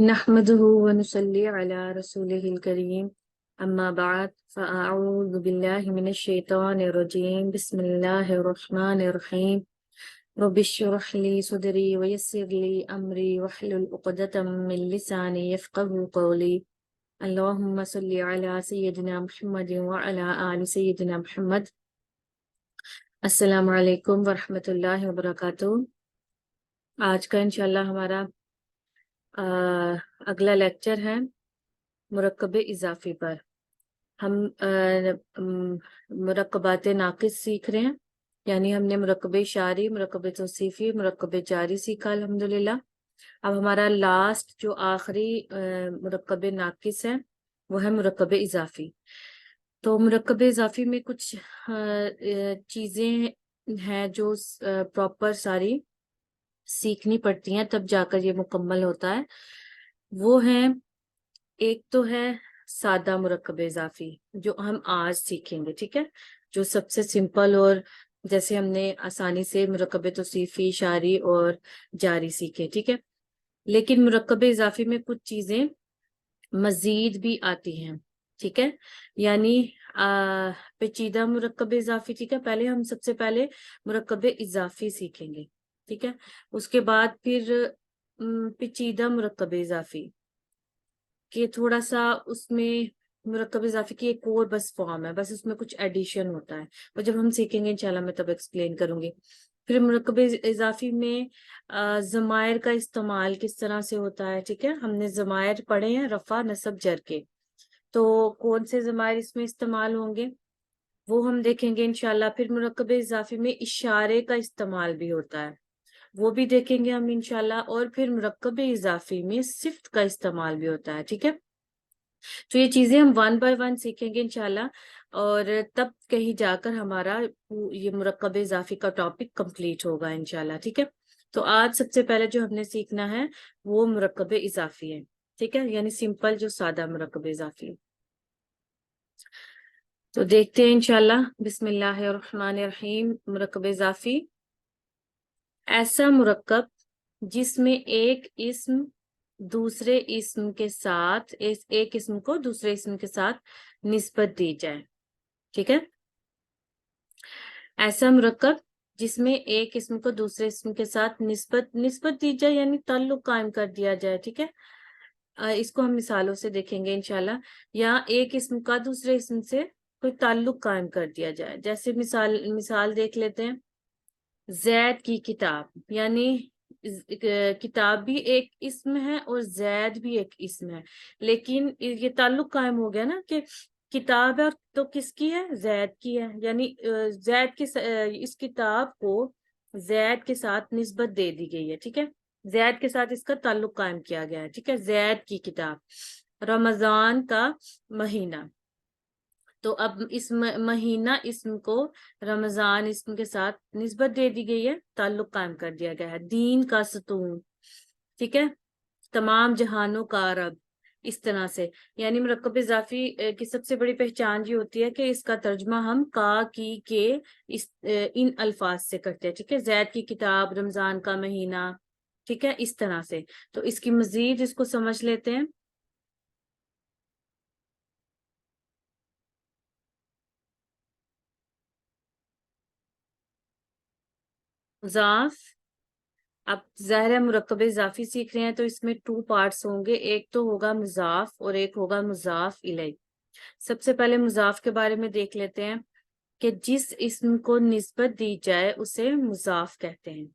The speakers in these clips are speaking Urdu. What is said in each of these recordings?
نحمده ونصلي على رسوله الكريم أما بعد فأعوذ بالله من الشيطان الرجيم بسم الله الرحمن الرحيم رب اشرح لي صدري ويسر لي أمري واحلل عقدة من لساني يفقهوا قولي اللهم صل على سيدنا محمد وعلى آل سيدنا محمد. السلام علیکم ورحمۃ اللہ وبرکاتہ. آج کا انشاءاللہ ہمارا اگلا لیکچر ہے مرکب اضافی پر. ہم مرکبات ناقص سیکھ رہے ہیں، یعنی ہم نے مرکب اشاری، مرکب توصیفی، مرکب جاری سیکھا الحمدللہ. اب ہمارا لاسٹ جو آخری مرکب ناقص ہے وہ ہے مرکب اضافی. تو مرکب اضافی میں کچھ چیزیں ہیں جو پراپر ساری سیکھنی پڑتی ہیں، تب جا کر یہ مکمل ہوتا ہے. وہ ہیں، ایک تو ہے سادہ مرکب اضافی جو ہم آج سیکھیں گے، ٹھیک ہے، جو سب سے سمپل، اور جیسے ہم نے آسانی سے مرکب توصیفی، اشاری اور جاری سیکھے، ٹھیک ہے. لیکن مرکب اضافی میں کچھ چیزیں مزید بھی آتی ہیں، ٹھیک ہے، یعنی پیچیدہ مرکب اضافی. ٹھیک ہے، پہلے ہم سب سے پہلے مرکب اضافی سیکھیں گے، ٹھیک ہے. اس کے بعد پھر پیچیدہ مرکب اضافی کہ تھوڑا سا اس میں مرکب اضافی کی ایک اور بس فارم ہے، بس اس میں کچھ ایڈیشن ہوتا ہے، اور جب ہم سیکھیں گے انشاءاللہ میں تب ایکسپلین کروں گی. پھر مرکب اضافی میں ضمائر کا استعمال کس طرح سے ہوتا ہے، ٹھیک ہے. ہم نے ضمائر پڑھے ہیں رفع، نصب، جر کے، تو کون سے ضمائر اس میں استعمال ہوں گے وہ ہم دیکھیں گے انشاءاللہ. پھر مرکب اضافی میں اشارے کا استعمال بھی ہوتا ہے، وہ بھی دیکھیں گے ہم انشاءاللہ. اور پھر مرکب اضافی میں صفت کا استعمال بھی ہوتا ہے، ٹھیک ہے. تو یہ چیزیں ہم 1 by 1 سیکھیں گے انشاءاللہ، اور تب کہیں جا کر ہمارا یہ مرکب اضافی کا ٹاپک کمپلیٹ ہوگا انشاءاللہ، ٹھیک ہے. تو آج سب سے پہلے جو ہم نے سیکھنا ہے وہ مرکب اضافی ہے، ٹھیک ہے، یعنی سمپل جو سادہ مرکب اضافی ہے. تو دیکھتے ہیں انشاءاللہ. بسم اللہ الرحمن الرحیم. مرکب اضافی ایسا مرکب جس میں ایک اسم دوسرے اسم کے ساتھ، ایک اسم کو دوسرے اسم کے ساتھ نسبت دی جائے، ٹھیک ہے. ایسا مرکب جس میں ایک اسم کو دوسرے اسم کے ساتھ نسبت دی جائے، یعنی تعلق قائم کر دیا جائے، ٹھیک ہے. اس کو ہم مثالوں سے دیکھیں گے انشاءاللہ. یا ایک اسم کا دوسرے اسم سے کوئی تعلق قائم کر دیا جائے. جیسے مثال دیکھ لیتے ہیں. زید کی کتاب، یعنی کتاب بھی ایک اسم ہے اور زید بھی ایک اسم ہے، لیکن یہ تعلق قائم ہو گیا نا کہ کتاب ہے تو کس کی ہے، زید کی ہے، یعنی زید کی اس کتاب کو زید کے ساتھ نسبت دے دی گئی ہے، ٹھیک ہے. زید کے ساتھ اس کا تعلق قائم کیا گیا ہے، ٹھیک ہے. زید کی کتاب. رمضان کا مہینہ، تو اب اس مہینہ اسم کو رمضان اسم کے ساتھ نسبت دے دی گئی ہے، تعلق قائم کر دیا گیا ہے. دین کا ستون، ٹھیک ہے. تمام جہانوں کا رب، اس طرح سے. یعنی مرکب اضافی کی سب سے بڑی پہچان یہ ہوتی ہے کہ اس کا ترجمہ ہم کا، کی، کے ان الفاظ سے کرتے ہیں، ٹھیک ہے. زید کی کتاب، رمضان کا مہینہ، ٹھیک ہے، اس طرح سے. تو اس کی مزید اس کو سمجھ لیتے ہیں. مضاف، اب ظاہر ہے مرکب اضافی سیکھ رہے ہیں تو اس میں 2 پارٹس ہوں گے، ایک تو ہوگا مضاف اور ایک ہوگا مضاف الیہ. سب سے پہلے مضاف کے بارے میں دیکھ لیتے ہیں کہ جس اسم کو نسبت دی جائے اسے مضاف کہتے ہیں.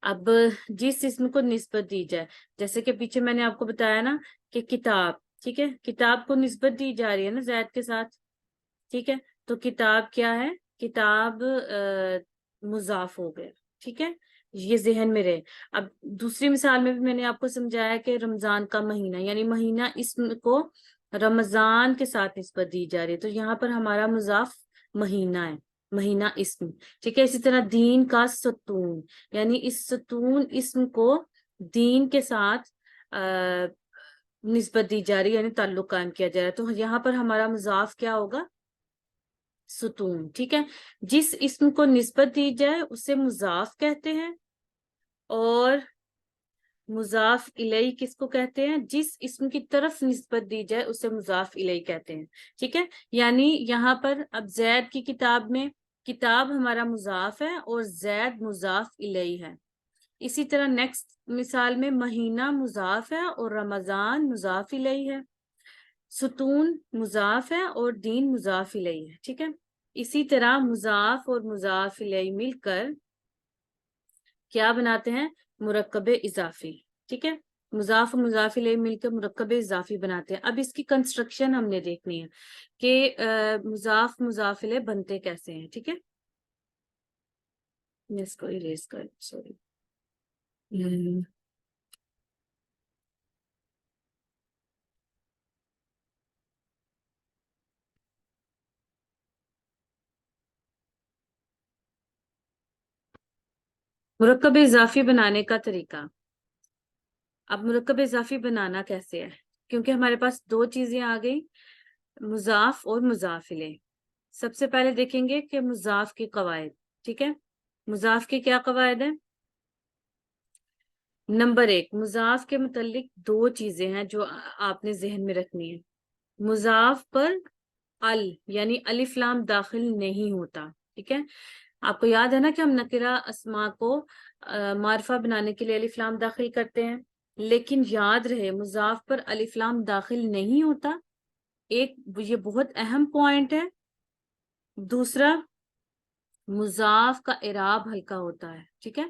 اب جس اسم کو نسبت دی جائے، جیسے کہ پیچھے میں نے آپ کو بتایا نا کہ کتاب، ٹھیک ہے، کتاب کو نسبت دی جا رہی ہے نا زید کے ساتھ، ٹھیک ہے. تو کتاب کیا ہے، کتاب مضاف ہو گیا، ٹھیک ہے. یہ ذہن میں رہے. اب دوسری مثال میں بھی میں نے آپ کو سمجھایا کہ رمضان کا مہینہ، یعنی مہینہ اسم کو رمضان کے ساتھ نسبت دی جا رہی ہے، تو یہاں پر ہمارا مضاف مہینہ ہے، مہینہ اسم، ٹھیک ہے. اسی طرح دین کا ستون، یعنی اس ستون اسم کو دین کے ساتھ نسبت دی جا رہی ہے، یعنی تعلق قائم کیا جا رہا ہے، تو یہاں پر ہمارا مضاف کیا ہوگا، ستون، ٹھیک ہے. جس اسم کو نسبت دی جائے اسے مضاف کہتے ہیں، اور مضاف الیہ کس کو کہتے ہیں؟ جس اسم کی طرف نسبت دی جائے اسے مضاف الیہ کہتے ہیں، ٹھیک ہے؟ یعنی یہاں پر اب زید کی کتاب میں کتاب ہمارا مضاف ہے اور زید مضاف الیہ ہے. اسی طرح نیکسٹ مثال میں مہینہ مضاف ہے اور رمضان مضاف الیہ ہے. ستون مضاف ہے اور دین مضاف الیہ ہے، ٹھیک ہے؟ اسی طرح مضاف اور مضاف الیہ مل کر کیا بناتے ہیں؟ مرکب اضافی، ٹھیک ہے؟ مضاف و مضاف الیہ مل کر مرکب اضافی بناتے ہیں. اب اس کی کنسٹرکشن ہم نے دیکھنی ہے کہ مضاف مضاف الیہ بنتے کیسے ہیں، ٹھیک ہے؟ میں اس کو اریز کر سوری. مرکب اضافی بنانے کا طریقہ. اب مرکب اضافی بنانا کیسے ہے؟ کیونکہ ہمارے پاس دو چیزیں آ گئی، مضاف اور مضاف الیہ. سب سے پہلے دیکھیں گے کہ مضاف کی قواعد، ٹھیک ہے؟ مضاف کی کیا قواعد ہیں؟ نمبر 1، مضاف کے متعلق دو چیزیں ہیں جو آپ نے ذہن میں رکھنی ہے. مضاف پر یعنی الف لام داخل نہیں ہوتا، ٹھیک ہے؟ آپ کو یاد ہے نا کہ ہم نکرہ اسما کو معرفہ بنانے کے لیے الف لام داخل کرتے ہیں، لیکن یاد رہے مضاف پر الف لام داخل نہیں ہوتا. ایک یہ بہت اہم پوائنٹ ہے. دوسرا، مضاف کا اعراب ہلکا ہوتا ہے، ٹھیک ہے؟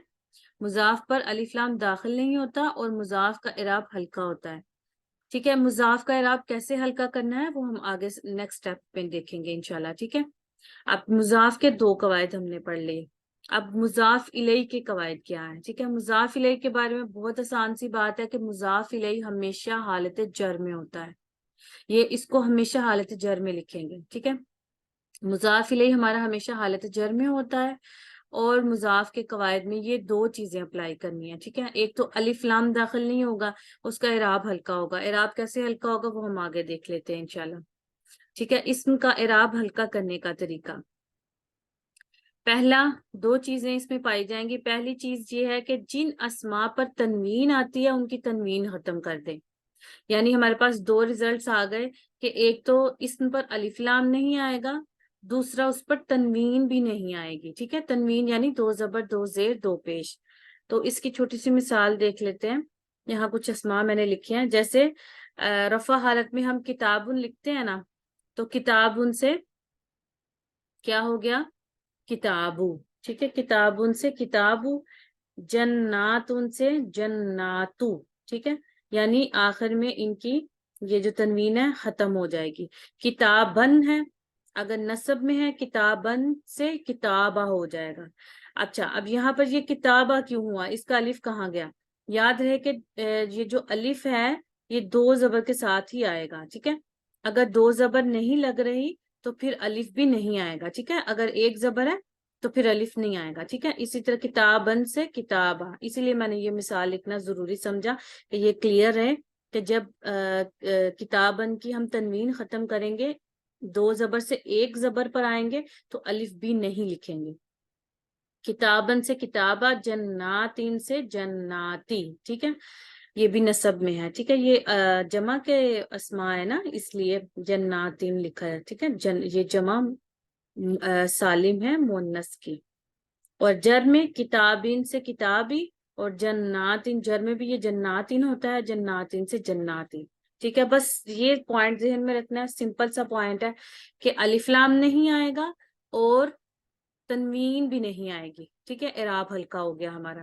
مضاف پر الف لام داخل نہیں ہوتا اور مضاف کا اعراب ہلکا ہوتا ہے، ٹھیک ہے؟ مضاف کا اعراب کیسے ہلکا کرنا ہے وہ ہم آگے نیکسٹ اسٹیپ پہ دیکھیں گے انشاءاللہ، ٹھیک ہے؟ اب مضاف کے دو قواعد ہم نے پڑھ لی. اب مضاف الیہ کے قواعد کیا ہیں، ٹھیک ہے؟ مضاف الیہ کے بارے میں بہت آسان سی بات ہے کہ مضاف الیہ ہمیشہ حالت جر میں ہوتا ہے. یہ اس کو ہمیشہ حالت جر میں لکھیں گے، ٹھیک ہے؟ مضاف الیہ ہمارا ہمیشہ حالت جر میں ہوتا ہے اور مضاف کے قواعد میں یہ دو چیزیں اپلائی کرنی ہیں، ٹھیک ہے؟ ایک تو الف لام داخل نہیں ہوگا، اس کا اعراب ہلکا ہوگا. اعراب کیسے ہلکا ہوگا وہ ہم آگے دیکھ لیتے ہیں انشاءاللہ، ٹھیک ہے؟ اسم کا اعراب ہلکا کرنے کا طریقہ. پہلا، دو چیزیں اس میں پائی جائیں گی. پہلی چیز یہ ہے کہ جن اسما پر تنوین آتی ہے ان کی تنوین ختم کر دیں. یعنی ہمارے پاس دو ریزلٹس آ گئے کہ ایک تو اسم پر الف لام نہیں آئے گا، دوسرا اس پر تنوین بھی نہیں آئے گی، ٹھیک ہے؟ تنوین یعنی دو زبر دو زیر دو پیش. تو اس کی چھوٹی سی مثال دیکھ لیتے ہیں. یہاں کچھ اسما میں نے لکھی ہیں، جیسے رفع حالت میں ہم کتابن لکھتے ہیں نا، تو کتابن سے کیا ہو گیا؟ کتابو، ٹھیک ہے؟ کتابن سے کتابو. جناتن سے جناتو، ٹھیک ہے؟ یعنی آخر میں ان کی یہ جو تنوین ہے ختم ہو جائے گی. کتابن ہے، اگر نصب میں ہے کتابن سے کتابہ ہو جائے گا. اچھا، اب یہاں پر یہ کتابہ کیوں ہوا؟ اس کا الف کہاں گیا؟ یاد رہے کہ یہ جو الف ہے یہ دو زبر کے ساتھ ہی آئے گا، ٹھیک ہے؟ اگر دو زبر نہیں لگ رہی تو پھر الف بھی نہیں آئے گا، ٹھیک ہے؟ اگر ایک زبر ہے تو پھر الف نہیں آئے گا، ٹھیک ہے؟ اسی طرح کتابن سے کتابہ. اسی لیے میں نے یہ مثال لکھنا ضروری سمجھا کہ یہ کلیئر ہے کہ جب کتابن کی ہم تنوین ختم کریں گے، دو زبر سے ایک زبر پر آئیں گے تو الف بھی نہیں لکھیں گے. کتابن سے کتابہ، جناتین سے جناتی، ٹھیک ہے؟ یہ بھی نصب میں ہے، ٹھیک ہے؟ یہ جمع کے اسماء ہے نا، اس لیے جناتین لکھا ہے، ٹھیک ہے؟ یہ جمع سالم ہے مؤنث کی. اور جر میں کتابین سے کتابی اور جناتین، جر میں بھی یہ جناتین ہوتا ہے، جناتین سے جناتی، ٹھیک ہے؟ بس یہ پوائنٹ ذہن میں رکھنا ہے، سمپل سا پوائنٹ ہے کہ الف لام نہیں آئے گا اور تنوین بھی نہیں آئے گی، ٹھیک ہے؟ اعراب ہلکا ہو گیا ہمارا.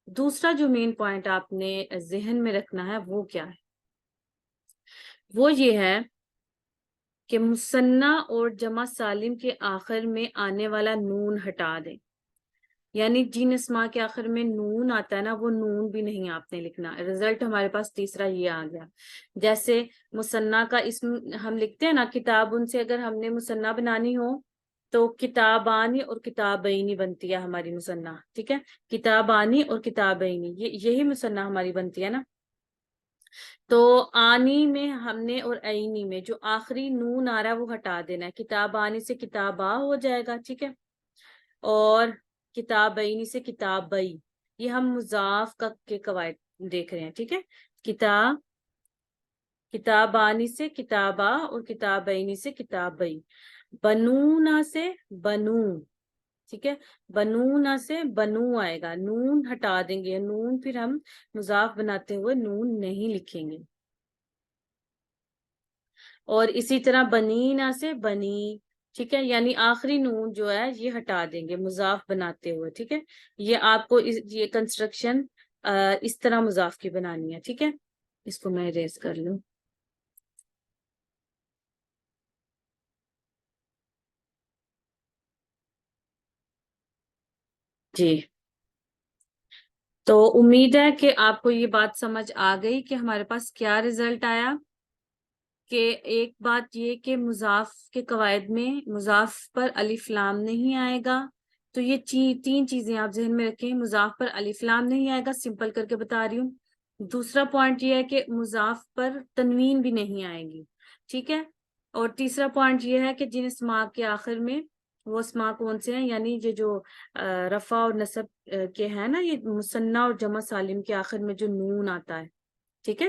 دوسرا جو مین پوائنٹ آپ نے ذہن میں رکھنا ہے وہ کیا ہے؟ وہ یہ ہے کہ مثنیٰ اور جمع سالم کے آخر میں آنے والا نون ہٹا دیں. یعنی جن اسماء کے آخر میں نون آتا ہے نا وہ نون بھی نہیں آپ نے لکھنا. رزلٹ ہمارے پاس تیسرا یہ آ گیا. جیسے مثنیٰ کا اسم ہم لکھتے ہیں نا، کتابن سے اگر ہم نے مثنیٰ بنانی ہو تو کتابانی اور کتابینی بنتی ہے ہماری مثنیٰ، ٹھیک ہے؟ کتابانی اور کتابینی یہی مثنیٰ ہماری بنتی ہے نا. تو آنی میں ہم نے اور عینی میں جو آخری نون آ رہا ہے وہ ہٹا دینا ہے. کتابانی سے کتابا ہو جائے گا، ٹھیک ہے؟ اور کتابینی سے کتابئی. یہ ہم مضاف کے قواعد دیکھ رہے ہیں، ٹھیک ہے. کتاب، کتابانی سے کتابا، اور کتابینی سے کتابئی. بنونا سے بنو، ٹھیک ہے. بنونا سے بنو آئے گا، نون ہٹا دیں گے، نون پھر ہم مضاف بناتے ہوئے نون نہیں لکھیں گے. اور اسی طرح بنینا سے بنی، ٹھیک ہے. یعنی آخری نون جو ہے یہ ہٹا دیں گے مضاف بناتے ہوئے، ٹھیک ہے. یہ آپ کو یہ کنسٹرکشن اس طرح مضاف کی بنانی ہے، ٹھیک ہے. اس کو میں اریز کر لوں. جی، تو امید ہے کہ آپ کو یہ بات سمجھ آ گئی کہ ہمارے پاس کیا رزلٹ آیا. کہ ایک بات یہ کہ مضاف کے قواعد میں مضاف پر الف لام نہیں آئے گا. تو یہ تین چیزیں آپ ذہن میں رکھیں. مضاف پر الف لام نہیں آئے گا، سمپل کر کے بتا رہی ہوں. دوسرا پوائنٹ یہ ہے کہ مضاف پر تنوین بھی نہیں آئے گی، ٹھیک ہے. اور تیسرا پوائنٹ یہ ہے کہ جن اسماء کے آخر میں، وہ اسماء کون سے ہیں، یعنی یہ جو رفع اور نصب کے ہیں نا، یہ مثنیٰ اور جمع سالم کے آخر میں جو نون آتا ہے، ٹھیک ہے.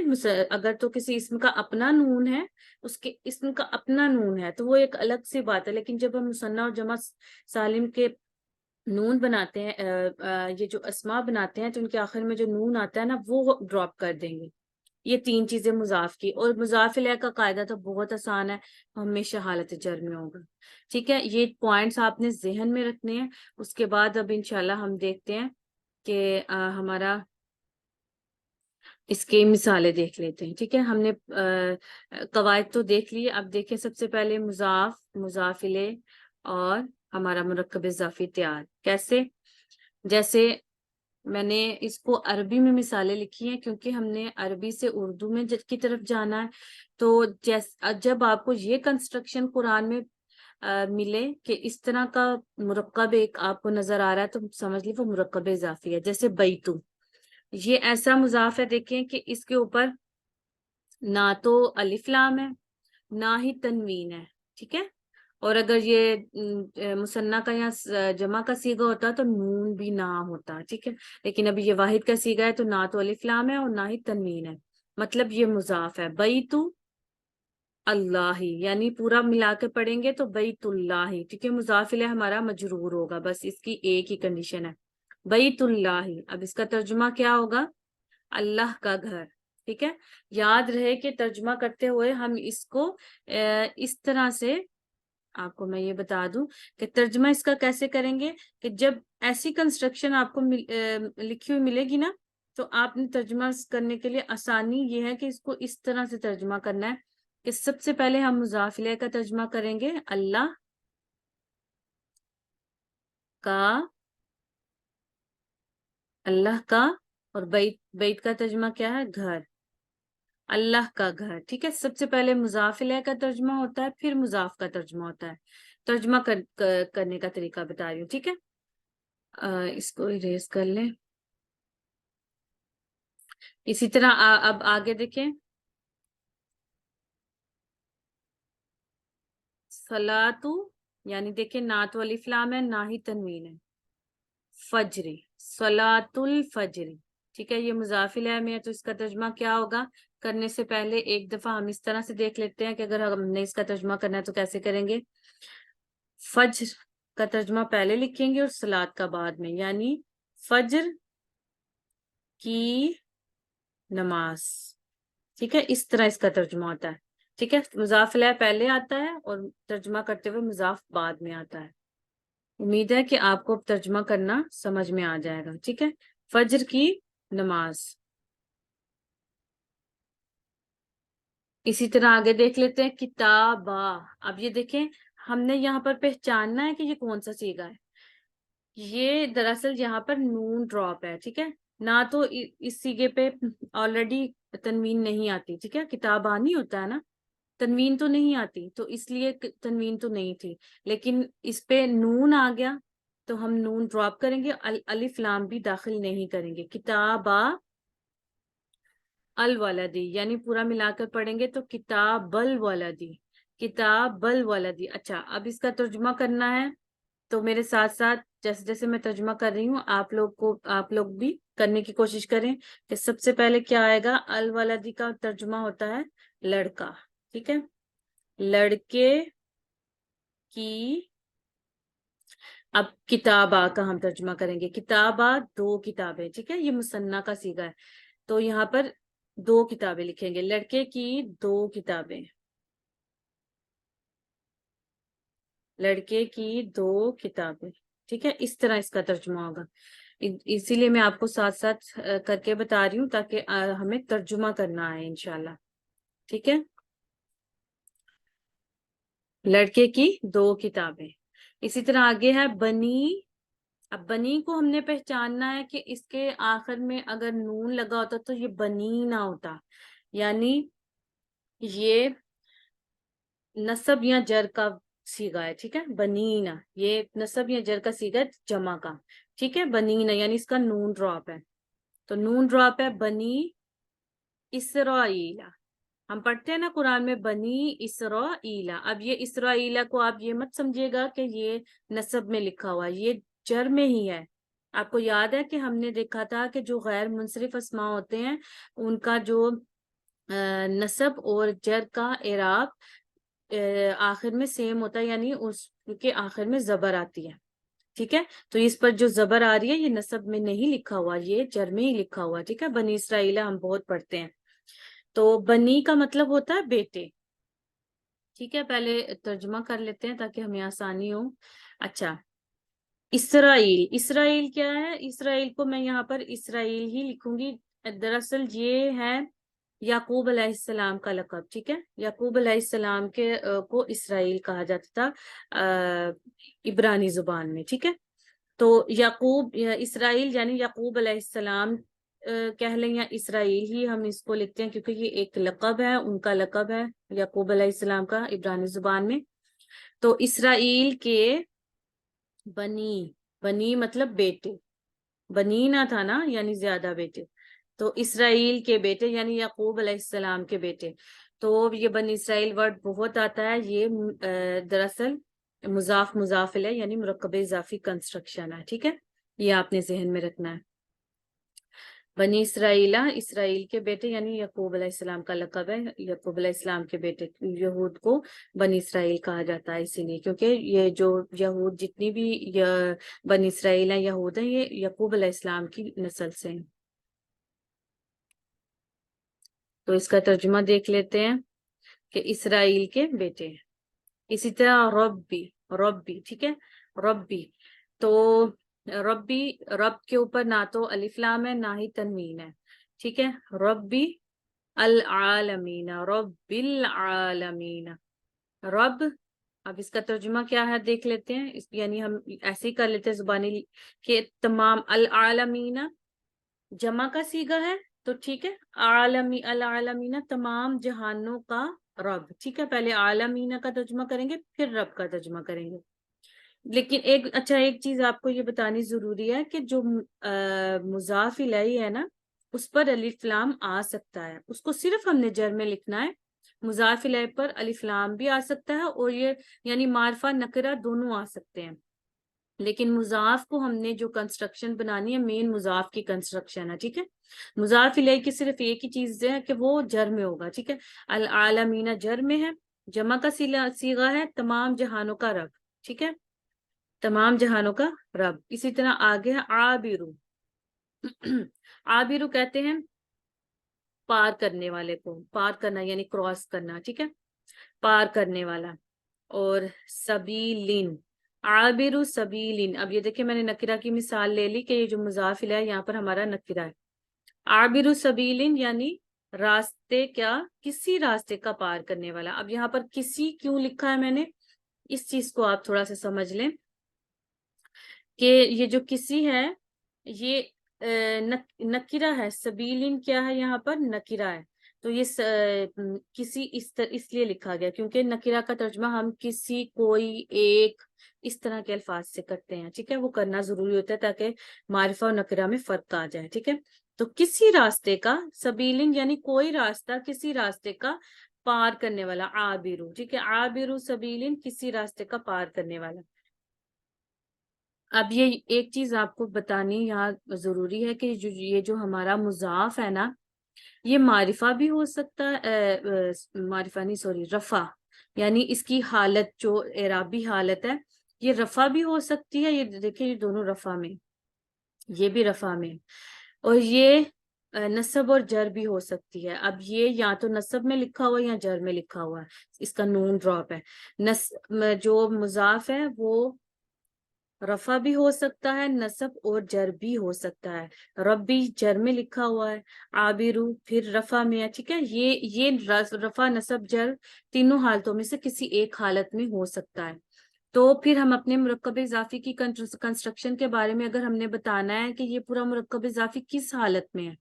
اگر تو کسی اسم کا اپنا نون ہے، اس کے اسم کا اپنا نون ہے، تو وہ ایک الگ سی بات ہے. لیکن جب ہم مثنیٰ اور جمع سالم کے نون بناتے ہیں، یہ جو اسماء بناتے ہیں، تو ان کے آخر میں جو نون آتا ہے نا، وہ ڈراپ کر دیں گے. یہ تین چیزیں مضاف کی. اور مضاف الیہ کا قاعدہ تو بہت آسان ہے، ہمیشہ حالت جر میں ہوگا، ٹھیک ہے. یہ پوائنٹس آپ نے ذہن میں رکھنے ہیں. اس کے بعد اب انشاءاللہ ہم دیکھتے ہیں کہ ہمارا اس کی مثالیں دیکھ لیتے ہیں، ٹھیک ہے. ہم نے قواعد تو دیکھ لیے. اب دیکھیں سب سے پہلے مضاف، مضاف الیہ اور ہمارا مرکب اضافی تیار. کیسے؟ جیسے میں نے اس کو عربی میں مثالیں لکھی ہیں، کیونکہ ہم نے عربی سے اردو میں کی طرف جانا ہے. تو جب آپ کو یہ کنسٹرکشن قرآن میں ملے کہ اس طرح کا مرکب ایک آپ کو نظر آ رہا ہے، تو سمجھ لی وہ مرکب اضافی ہے. جیسے بیتو، یہ ایسا مضاف ہے، دیکھیں کہ اس کے اوپر نہ تو الف لام ہے، نہ ہی تنوین ہے، ٹھیک ہے. اور اگر یہ مثنیٰ کا یا جمع کا صیغہ ہوتا تو نون بھی نہ ہوتا، ٹھیک ہے. لیکن ابھی یہ واحد کا صیغہ ہے، تو نہ تو الف لام ہے اور نہ ہی تنوین ہے. مطلب یہ مضاف ہے. بیتو اللہ، یعنی پورا ملا کے پڑھیں گے تو بیت اللہ، ٹھیک ہے. مضاف الیہ ہمارا مجرور ہوگا، بس اس کی ایک ہی کنڈیشن ہے، بیت اللہ. اب اس کا ترجمہ کیا ہوگا؟ اللہ کا گھر، ٹھیک ہے. یاد رہے کہ ترجمہ کرتے ہوئے ہم اس کو اس طرح سے، آپ کو میں یہ بتا دوں کہ ترجمہ اس کا کیسے کریں گے. کہ جب ایسی کنسٹرکشن آپ کو لکھی ہوئی ملے گی نا، تو آپ نے ترجمہ کرنے کے لیے آسانی یہ ہے کہ اس کو اس طرح سے ترجمہ کرنا ہے کہ سب سے پہلے ہم مضاف الیہ کا ترجمہ کریں گے اللہ کا، اللہ کا. اور بیت کا ترجمہ کیا ہے؟ گھر، اللہ کا گھر، ٹھیک ہے. سب سے پہلے مضاف الیہ کا ترجمہ ہوتا ہے، پھر مضاف کا ترجمہ ہوتا ہے. ترجمہ کرنے کا طریقہ بتا رہی ہوں، ٹھیک ہے. اس کو اریز کر لیں. اسی طرح اب آگے دیکھیں. صلاتو، یعنی دیکھیں نہ تو الف لام ہے نہ ہی تنوین ہے. فجر، صلاۃ الفجر، ٹھیک ہے. یہ مضاف الیہ میں ہے، تو اس کا ترجمہ کیا ہوگا؟ کرنے سے پہلے ایک دفعہ ہم اس طرح سے دیکھ لیتے ہیں کہ اگر ہم نے اس کا ترجمہ کرنا ہے تو کیسے کریں گے. فجر کا ترجمہ پہلے لکھیں گے اور صلاۃ کا بعد میں، یعنی فجر کی نماز، ٹھیک ہے. اس طرح اس کا ترجمہ ہوتا ہے، ٹھیک ہے. مضاف الیہ پہلے آتا ہے اور ترجمہ کرتے ہوئے مضاف بعد میں آتا ہے. امید ہے کہ آپ کو ترجمہ کرنا سمجھ میں آ جائے گا، ٹھیک ہے. فجر کی نماز. اسی طرح آگے دیکھ لیتے ہیں کتابہ. اب یہ دیکھیں ہم نے یہاں پر پہچاننا ہے کہ یہ کون سا صیغہ ہے. یہ دراصل یہاں پر نون ڈراپ ہے، ٹھیک ہے. نہ تو اس صیغے پہ آلریڈی تنوین نہیں آتی، ٹھیک ہے. کتابانی ہوتا ہے نا، تنوین تو نہیں آتی، تو اس لیے تنوین تو نہیں تھی. لیکن اس پہ نون آ گیا تو ہم نون ڈراپ کریں گے، الف لام بھی داخل نہیں کریں گے. کتابہ الولدی، یعنی پورا ملا کر پڑھیں گے تو کتاب الولدی، کتاب الولدی. اچھا، اب اس کا ترجمہ کرنا ہے تو میرے ساتھ ساتھ جیسے جیسے میں ترجمہ کر رہی ہوں آپ لوگ بھی کرنے کی کوشش کریں کہ سب سے پہلے کیا آئے گا. الولدی کا ترجمہ ہوتا ہے لڑکا. ٹھیک ہے, لڑکے کی. اب کتابہ کا ہم ترجمہ کریں گے. کتابہ 2 کتابیں. ٹھیک ہے, یہ مثنیٰ کا صیغہ ہے تو یہاں پر 2 کتابیں لکھیں گے. لڑکے کی 2 کتابیں. لڑکے کی 2 کتابیں. ٹھیک ہے, اس طرح اس کا ترجمہ ہوگا. اسی لیے میں آپ کو ساتھ ساتھ کر کے بتا رہی ہوں تاکہ ہمیں ترجمہ کرنا ہے انشاءاللہ. ٹھیک ہے, لڑکے کی 2 کتابیں. اسی طرح آگے ہے بنی. اب بنی کو ہم نے پہچاننا ہے کہ اس کے آخر میں اگر نون لگا ہوتا تو یہ بنی نہ ہوتا, یعنی یہ نصب یا جر کا صیغہ ہے. ٹھیک ہے, بنینا یہ نصب یا جر کا صیغہ جمع کا. ٹھیک ہے, بنینا یعنی اس کا نون ڈراپ ہے. تو نون ڈراپ ہے بنی اسرائیل. ہم پڑھتے ہیں نا قرآن میں بنی اسرائیل. اب یہ اسرائیل کو آپ یہ مت سمجھیے گا کہ یہ نصب میں لکھا ہوا, یہ جر میں ہی ہے. آپ کو یاد ہے کہ ہم نے دیکھا تھا کہ جو غیر منصرف اسماء ہوتے ہیں ان کا جو نصب اور جر کا اعراب آخر میں سیم ہوتا ہے, یعنی اس کے آخر میں زبر آتی ہے. ٹھیک ہے, تو اس پر جو زبر آ رہی ہے یہ نصب میں نہیں لکھا ہوا, یہ جر میں ہی لکھا ہوا. ٹھیک ہے, بنی اسرائیل ہم بہت پڑھتے ہیں. تو بنی کا مطلب ہوتا ہے بیٹے. ٹھیک ہے, پہلے ترجمہ کر لیتے ہیں تاکہ ہمیں آسانی ہو. اچھا, اسرائیل. اسرائیل کیا ہے؟ اسرائیل کو میں یہاں پر اسرائیل ہی لکھوں گی. دراصل یہ ہے یعقوب علیہ السلام کا لقب. ٹھیک ہے, یعقوب علیہ السلام کو اسرائیل کہا جاتا تھا عبرانی زبان میں. ٹھیک ہے, تو یعقوب اسرائیل یعنی یعقوب علیہ السلام کہہ لیں یا اسرائیل ہی ہم اس کو لکھتے ہیں کیونکہ یہ ایک لقب ہے, ان کا لقب ہے یعقوب علیہ السلام کا عبرانی زبان میں. تو اسرائیل کے بنی. بنی مطلب بیٹے, بنی نہ تھا نا یعنی زیادہ بیٹے. تو اسرائیل کے بیٹے یعنی یعقوب علیہ السلام کے بیٹے. تو یہ بنی اسرائیل ورڈ بہت آتا ہے. یہ دراصل مضاف مضاف الیہ یعنی مرکب اضافی کنسٹرکشن ہے. ٹھیک ہے, یہ آپ نے ذہن میں رکھنا ہے. بنی اسرائیل, اسرائیل کے بیٹے یعنی یعقوب علیہ السلام کا لقب ہے. یعقوب علیہ السلام کے بیٹے یہود کو بنی اسرائیل کہا جاتا ہے اسی لیے کیونکہ یہ جو یہود جتنی بھی بنی اسرائیل ہیں یہود ہیں یہ یعقوب علیہ السلام کی نسل سے ہیں. تو اس کا ترجمہ دیکھ لیتے ہیں کہ اسرائیل کے بیٹے ہیں. اسی طرح ربی. ربی ٹھیک ہے, ربی. تو ربی, رب کے اوپر نہ تو الف لام ہے نہ ہی تنوین ہے. ٹھیک ہے, ربی العالمین. رب العالمین. رب. اب اس کا ترجمہ کیا ہے دیکھ لیتے ہیں. یعنی ہم ایسے ہی کر لیتے ہیں زبانی کہ تمام العالمین جمع کا صیغہ ہے تو ٹھیک ہے, عالمی العالمین تمام جہانوں کا رب. ٹھیک ہے, پہلے عالمین کا ترجمہ کریں گے پھر رب کا ترجمہ کریں گے. لیکن ایک چیز آپ کو یہ بتانی ضروری ہے کہ جو مضاف الیہ ہے نا اس پر الف لام آ سکتا ہے, اس کو صرف ہم نے جر میں لکھنا ہے. مضاف الیہ پر الف لام بھی آ سکتا ہے اور یہ یعنی معرفہ نکرہ دونوں آ سکتے ہیں. لیکن مضاف کو ہم نے جو کنسٹرکشن بنانی ہے مین مضاف کی کنسٹرکشن ہے. ٹھیک ہے, مضاف الیہ کی صرف ایک ہی چیز ہے کہ وہ جر میں ہوگا. ٹھیک ہے, العالمین جر میں ہے, جمع کا صیغہ ہے تمام جہانوں کا رب. ٹھیک ہے, تمام جہانوں کا رب. اسی طرح آگے ہے عابرو. عابرو کہتے ہیں پار کرنے والے کو, پار کرنا یعنی کراس کرنا. ٹھیک ہے, پار کرنے والا. اور سبیلین, عابر سبیلین. اب یہ دیکھیں میں نے نکرہ کی مثال لے لی کہ یہ جو مضاف الیہ ہے یہاں پر ہمارا نکرہ ہے. عابر سبیلین یعنی راستے, کیا کسی راستے کا پار کرنے والا. اب یہاں پر کسی کیوں لکھا ہے میں نے, اس چیز کو آپ تھوڑا سا سمجھ لیں کہ یہ جو کسی ہے یہ نکرہ ہے. سبیلین کیا ہے یہاں پر نکرہ ہے. تو یہ کسی اس لیے لکھا گیا کیونکہ نکرہ کا ترجمہ ہم کسی, کوئی, ایک اس طرح کے الفاظ سے کرتے ہیں. ٹھیک ہے, وہ کرنا ضروری ہوتا ہے تاکہ معرفہ اور نکرہ میں فرق آ جائے. ٹھیک ہے, تو کسی راستے کا, سبیلن یعنی کوئی راستہ, کسی راستے کا پار کرنے والا. عابرو. ٹھیک ہے, عابرو سبیلن کسی راستے کا پار کرنے والا. اب یہ ایک چیز آپ کو بتانی یہاں ضروری ہے کہ یہ جو ہمارا مضاف ہے نا، یہ معرفہ بھی ہو سکتا ہے، معرفہ نہیں سوری رفع، یعنی اس کی حالت جو اعرابی حالت ہے یہ رفع بھی ہو سکتی ہے. یہ دیکھیں یہ دونوں رفع میں، یہ بھی رفع میں، اور یہ نصب اور جر بھی ہو سکتی ہے. اب یہ یا تو نصب میں لکھا ہوا ہے یا جر میں لکھا ہوا ہے، اس کا نون ڈراپ ہے. جو مضاف ہے وہ رفع بھی ہو سکتا ہے، نصب اور جر بھی ہو سکتا ہے. ربی جر میں لکھا ہوا ہے، عابرو پھر رفع میں ہے. ٹھیک ہے، یہ رفع نصب جر تینوں حالتوں میں سے کسی ایک حالت میں ہو سکتا ہے. تو پھر ہم اپنے مرکب اضافی کی کنسٹرکشن کے بارے میں اگر ہم نے بتانا ہے کہ یہ پورا مرکب اضافی کس حالت میں ہے،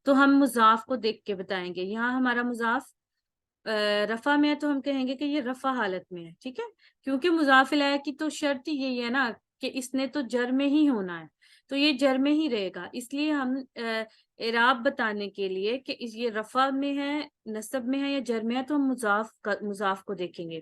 تو ہم مضاف کو دیکھ کے بتائیں گے. یہاں ہمارا مضاف رفع میں ہے تو ہم کہیں گے کہ یہ رفع حالت میں ہے. ٹھیک ہے، کیونکہ مضاف الیہ کی تو شرط ہی یہی ہے نا کہ اس نے تو جر میں ہی ہونا ہے، تو یہ جر میں ہی رہے گا. اس لیے ہم اعراب بتانے کے لیے کہ یہ رفع میں ہے، نصب میں ہے یا جر میں ہے، تو ہم مضاف کو دیکھیں گے.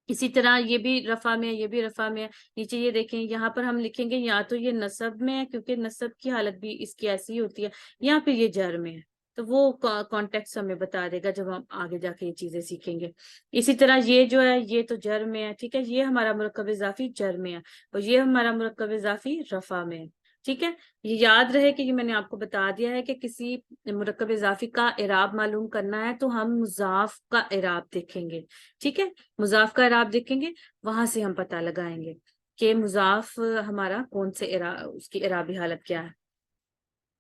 اسی طرح یہ بھی رفع میں ہے، یہ بھی رفع میں ہے. نیچے یہ دیکھیں، یہاں پر ہم لکھیں گے یا تو یہ نصب میں ہے کیونکہ نصب کی حالت بھی اس کی ایسی ہی ہوتی ہے، یا پھر یہ جر میں ہے. تو وہ کانٹیکس ہمیں بتا دے گا جب ہم آگے جا کے یہ چیزیں سیکھیں گے. اسی طرح یہ جو ہے یہ تو جر میں ہے. ٹھیک ہے، یہ ہمارا مرکب اضافی جر میں ہے اور یہ ہمارا مرکب اضافی رفع میں ہے. ٹھیک ہے، یہ یاد رہے کہ یہ میں نے آپ کو بتا دیا ہے کہ کسی مرکب اضافی کا اعراب معلوم کرنا ہے تو ہم مضاف کا اعراب دیکھیں گے. ٹھیک ہے، مضاف کا اعراب دیکھیں گے، وہاں سے ہم پتہ لگائیں گے کہ مضاف ہمارا کون سے اس کی اعرابی حالت کیا ہے.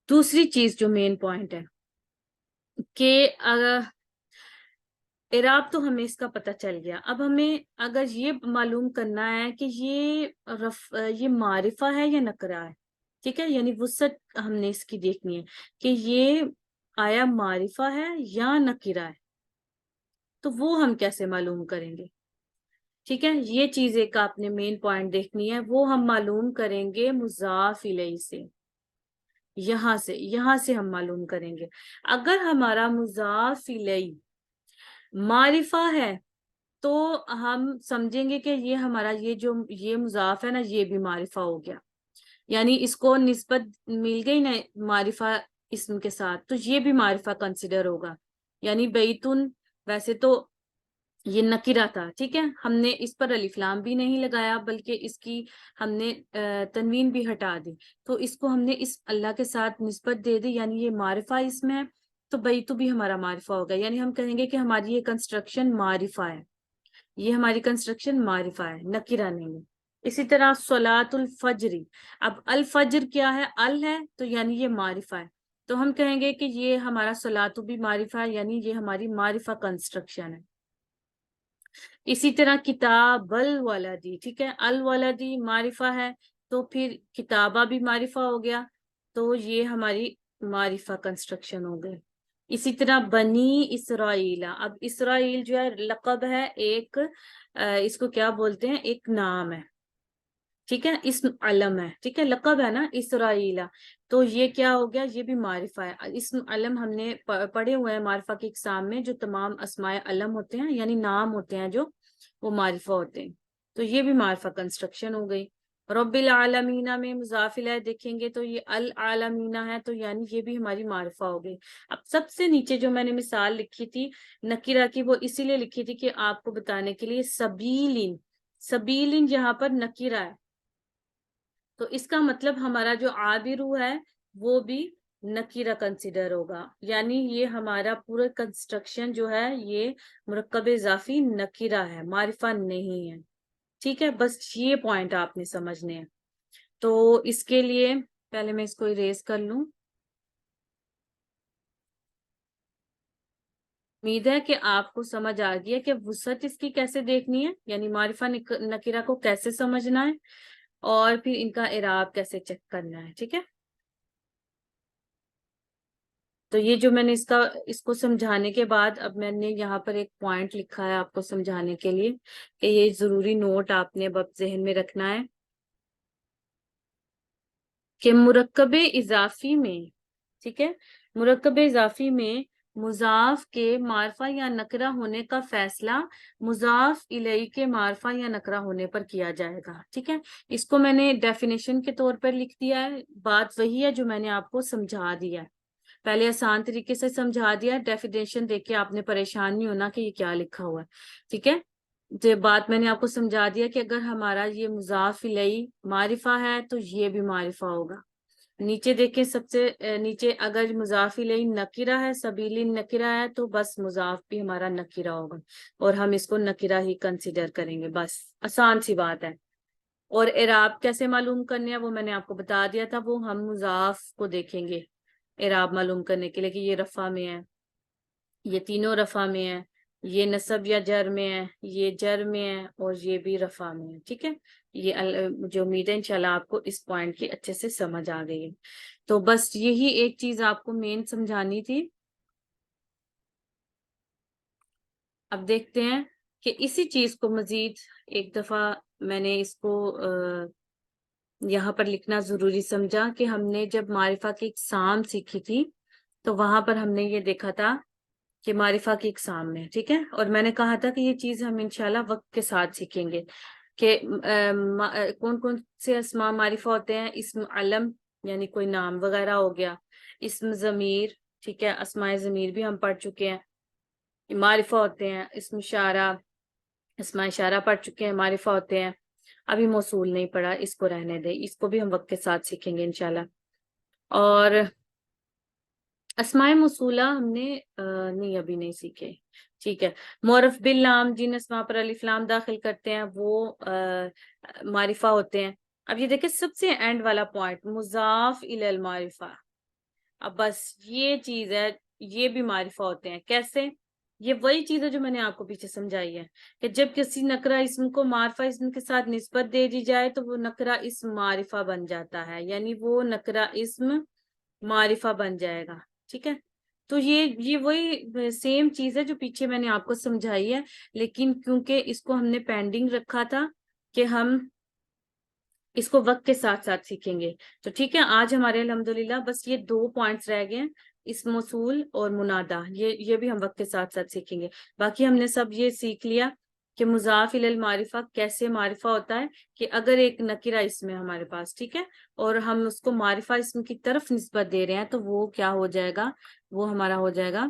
دوسری چیز جو مین پوائنٹ ہے کہ اعراب تو ہمیں اس کا پتہ چل گیا. اب ہمیں اگر یہ معلوم کرنا ہے کہ یہ معرفہ ہے یا نکرہ ہے. ٹھیک ہے، یعنی وسعت ہم نے اس کی دیکھنی ہے کہ یہ آیا معرفہ ہے یا نکرہ ہے، تو وہ ہم کیسے معلوم کریں گے. ٹھیک ہے، یہ چیز ایک آپ نے مین پوائنٹ دیکھنی ہے، وہ ہم معلوم کریں گے مضاف الیہ سے. یہاں سے ہم معلوم کریں گے. اگر ہمارا مضاف الیہ معرفہ ہے تو ہم سمجھیں گے کہ یہ ہمارا یہ مضاف ہے نا، یہ بھی معرفہ ہو گیا، یعنی اس کو نسبت مل گئی نا معرفہ اسم کے ساتھ، تو یہ بھی معرفہ کنسیڈر ہوگا. یعنی بیتن ویسے تو یہ نکرہ تھا، ٹھیک ہے، ہم نے اس پر الف لام بھی نہیں لگایا بلکہ اس کی ہم نے تنوین بھی ہٹا دی، تو اس کو ہم نے اس اللہ کے ساتھ نسبت دے دی، یعنی یہ معرفہ اس میں ہے، تو بیتو بھی ہمارا معرفہ ہوگا. یعنی ہم کہیں گے کہ ہماری یہ کنسٹرکشن معرفہ ہے، یہ ہماری کنسٹرکشن معرفہ ہے، نکرہ نہیں ہے. اسی طرح صلاۃ الفجر، اب الفجر کیا ہے، ال ہے تو یعنی یہ معرفہ ہے، تو ہم کہیں گے کہ یہ ہمارا صلاۃ بھی معرفہ ہے، یعنی یہ ہماری معرفہ کنسٹرکشن ہے. اسی طرح کتاب الولدی، ٹھیک ہے، الولدی معرفہ ہے تو پھر کتابہ بھی معرفہ ہو گیا، تو یہ ہماری معرفہ کنسٹرکشن ہو گئے. اسی طرح بنی اسرائیل، اب اسرائیل جو ہے لقب ہے ایک، اس کو کیا بولتے ہیں، ایک نام ہے. ٹھیک ہے، اسم علم ہے. ٹھیک ہے، لقب ہے نا اسرائیل، تو یہ کیا ہو گیا، یہ بھی معرفہ ہے. اسم علم ہم نے پڑھے ہوئے ہیں معرفہ کی اقسام میں، جو تمام اسماء علم ہوتے ہیں یعنی نام ہوتے ہیں جو وہ معرفہ ہوتے ہیں، تو یہ بھی معرفہ کنسٹرکشن ہو گئی. رب العالمین میں مضاف الیہ دیکھیں گے تو یہ العالمین ہے، تو یعنی یہ بھی ہماری معرفہ ہو گئی. اب سب سے نیچے جو میں نے مثال لکھی تھی نکرہ کی، وہ اسی لیے لکھی تھی کہ آپ کو بتانے کے لیے سبیلن یہاں پر نکرہ ہے، تو اس کا مطلب ہمارا جو عابرو ہے وہ بھی نکرہ کنسیڈر ہوگا. یعنی یہ ہمارا پورا کنسٹرکشن جو ہے یہ مرکب اضافی نکرہ ہے، معرفہ نہیں ہے. ٹھیک ہے، بس یہ پوائنٹ آپ نے سمجھنے ہیں. تو اس کے لیے پہلے میں اس کو اریز کر لوں. امید ہے کہ آپ کو سمجھ آ گیا کہ وسعت اس کی کیسے دیکھنی ہے، یعنی معرفہ نکرہ کو کیسے سمجھنا ہے اور پھر ان کا اعراب کیسے چیک کرنا ہے. ٹھیک ہے، تو یہ جو میں نے اس کو سمجھانے کے بعد اب میں نے یہاں پر ایک پوائنٹ لکھا ہے آپ کو سمجھانے کے لیے کہ یہ ضروری نوٹ آپ نے اب ذہن میں رکھنا ہے کہ مرکب اضافی میں، ٹھیک ہے، مرکب اضافی میں مضاف کے معرفہ یا نکرہ ہونے کا فیصلہ مضاف الیہ کے معرفہ یا نکرہ ہونے پر کیا جائے گا. ٹھیک ہے، اس کو میں نے ڈیفینیشن کے طور پر لکھ دیا ہے. بات وہی ہے جو میں نے آپ کو سمجھا دیا ہے. پہلے آسان طریقے سے سمجھا دیا. ڈیفینیشن دیکھ کے آپ نے پریشان نہیں ہونا کہ یہ کیا لکھا ہوا ہے. ٹھیک ہے، جو بات میں نے آپ کو سمجھا دیا کہ اگر ہمارا یہ مضاف الیہ معرفہ ہے تو یہ بھی معرفہ ہوگا. نیچے دیکھیں، سب سے نیچے اگر مضاف الیہ نکرہ ہے، سبیلی نکرہ ہے، تو بس مضاف بھی ہمارا نکرہ ہوگا اور ہم اس کو نکرہ ہی کنسیڈر کریں گے. بس آسان سی بات ہے. اور اعراب کیسے معلوم کرنے ہیں وہ میں نے آپ کو بتا دیا تھا. وہ ہم مضاف کو دیکھیں گے اعراب معلوم کرنے کے لیے کہ یہ رفع میں ہے، یہ تینوں رفع میں ہے، یہ نصب یا جر میں ہے، یہ جر میں ہے، اور یہ بھی رفع میں ہے. ٹھیک ہے، یہ مجھے امید ہے انشاءاللہ آپ کو اس پوائنٹ کی اچھے سے سمجھ آ گئی ہے. تو بس یہی ایک چیز آپ کو مین سمجھانی تھی. اب دیکھتے ہیں کہ اسی چیز کو مزید ایک دفعہ میں نے اس کو یہاں پر لکھنا ضروری سمجھا کہ ہم نے جب معرفہ کی اقسام سیکھی تھی تو وہاں پر ہم نے یہ دیکھا تھا کہ معرفہ کی اقسام میں. ٹھیک ہے، اور میں نے کہا تھا کہ یہ چیز ہم انشاءاللہ وقت کے ساتھ سیکھیں گے کہ کون کون سے اسماء معرفہ ہوتے ہیں. اسم علم یعنی کوئی نام وغیرہ ہو گیا، اسم ضمیر، ٹھیک ہے، اسماء ضمیر بھی ہم پڑھ چکے ہیں، معرفہ ہوتے ہیں. اسم اشارہ، اسماء اشارہ پڑھ چکے ہیں، معرفہ ہوتے ہیں. ابھی موصول نہیں پڑھا، اس کو رہنے دیں، اس کو بھی ہم وقت کے ساتھ سیکھیں گے انشاءاللہ. اور اسماء موصولہ ہم نے نہیں ابھی نہیں سیکھے. ٹھیک ہے، معرف باللام، جن اسماء پر الف لام داخل کرتے ہیں وہ معرفہ ہوتے ہیں. اب یہ دیکھیں سب سے اینڈ والا پوائنٹ، مضاف الی المعرفہ. اب بس یہ چیز ہے، یہ بھی معرفہ ہوتے ہیں. کیسے؟ یہ وہی چیز ہے جو میں نے آپ کو پیچھے سمجھائی ہے کہ جب کسی نکرہ اسم کو معرفہ اسم کے ساتھ نسبت دے دی جائے تو وہ نکرہ اسم معرفہ بن جاتا ہے، یعنی وہ نکرہ اسم معرفہ بن جائے گا. ٹھیک ہے، تو یہ وہی سیم چیز ہے جو پیچھے میں نے آپ کو سمجھائی ہے، لیکن کیونکہ اس کو ہم نے پینڈنگ رکھا تھا کہ ہم اس کو وقت کے ساتھ ساتھ سیکھیں گے. تو ٹھیک ہے، آج ہمارے الحمدللہ بس یہ 2 پوائنٹس رہ گئے ہیں، اسم موصول اور منادہ. یہ بھی ہم وقت کے ساتھ ساتھ سیکھیں گے. باقی ہم نے سب یہ سیکھ لیا کہ مضاف الی المعرفہ کیسے معرفہ ہوتا ہے کہ اگر ایک نکرہ اسم ہے ہمارے پاس، ٹھیک ہے، اور ہم اس کو معرفہ اسم کی طرف نسبت دے رہے ہیں تو وہ کیا ہو جائے گا، وہ ہمارا ہو جائے گا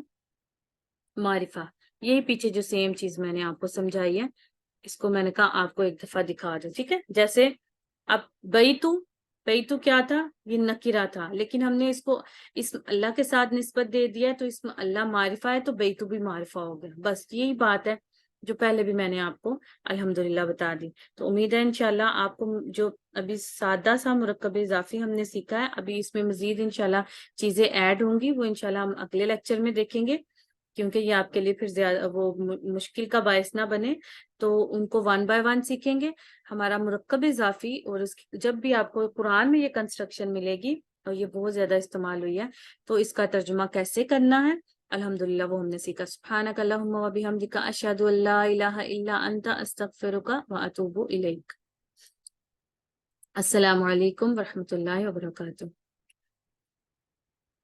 معرفہ. یہی پیچھے جو سیم چیز میں نے آپ کو سمجھائی ہے، اس کو میں نے کہا آپ کو ایک دفعہ دکھا دوں. ٹھیک ہے، جیسے اب بیتو کیا تھا، یہ نکرہ تھا، لیکن ہم نے اس کو اسم اللہ کے ساتھ نسبت دے دیا ہے تو اسم اللہ معرفہ ہے تو بیتو بھی معرفہ ہو گیا. بس یہی بات ہے جو پہلے بھی میں نے آپ کو الحمدللہ بتا دی. تو امید ہے انشاءاللہ آپ کو جو ابھی سادہ سا مرکب اضافی ہم نے سیکھا ہے، ابھی اس میں مزید انشاءاللہ چیزیں ایڈ ہوں گی، وہ انشاءاللہ ہم اگلے لیکچر میں دیکھیں گے کیونکہ یہ آپ کے لیے پھر زیادہ وہ مشکل کا باعث نہ بنے. تو ان کو 1 بائی 1 سیکھیں گے. ہمارا مرکب اضافی اور جب بھی آپ کو قرآن میں یہ کنسٹرکشن ملے گی اور یہ بہت زیادہ استعمال ہوئی ہے تو اس کا ترجمہ کیسے کرنا ہے الحمدللہ وہ ہم نے سیکھا. سبحانک اللہم و بحمدک، اشہد ان لا الہ الا انت، استغفرک و اتوب الیک. السلام علیکم ورحمۃ اللہ وبرکاتہ.